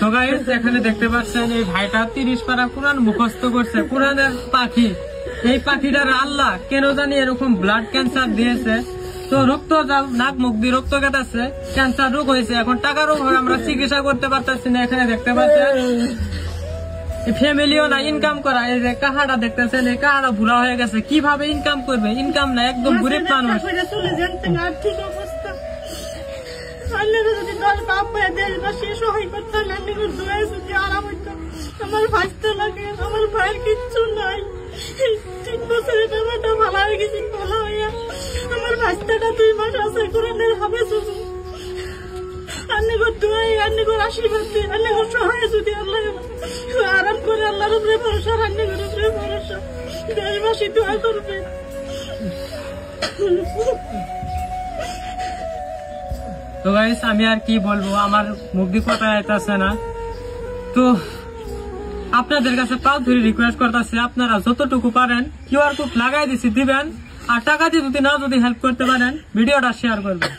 তো গাইস এখানে দেখতে পাচ্ছেন এই ভাইটা 30 পারা কোরআন মুখস্থ করছে, কোরআনের পাখি। এই পাখিটার আল্লাহ কেন জানি এরকম ব্লাড ক্যান্সার দিয়েছে, তো রক্ত নাক মুখ দিয়ে রক্ত কেটাচ্ছে, ক্যান্সার রোগ হয়েছে। এখন টাকার অভাবে আমরা চিকিৎসা করতে পারতেছি না। এখানে দেখতে পাচ্ছেন ফ্যামিলিও না, ইনকাম করা। এই যে কাহাটা দেখতেছেন, এই কাহাটা ভুলা হয়ে গেছে, কিভাবে ইনকাম করবে, ইনকাম না, একদম গরিব মানুষ। আমার ভাইটা লাগে, আমার ভাইয়ের কিচ্ছু নাই। 3 বছরের ব্যাপারটা ভালো হয়ে গেছে, ভালো হইয়া আমার ভাইটাটা 2 মাস আছে কোরআনের হাফেজ হবো। আন্নিগর দোয়াই, আন্নিগর আশীর্বাদ দিয়ে, আন্নিগর সহায় যদি আল্লাহ আরাম করে, আল্লাহর উপরে ভরসা, আন্নিগর উপরে ভরসা, দেশবাসী দোয়া করবে। তো গাইস আমি আর কি বলবো, আমার মুখ দিয়ে কথা আইতাছে না। তো আপনাদের কাছে পাও ধরে রিকোয়েস্ট করতেছি, আপনারা যতটুকু পারেন কিউআর কোড লাগাই দিছি দিবেন, আর টাকা দিয়ে যদি না যদি হেল্প করতে পারেন ভিডিওটা শেয়ার করবেন।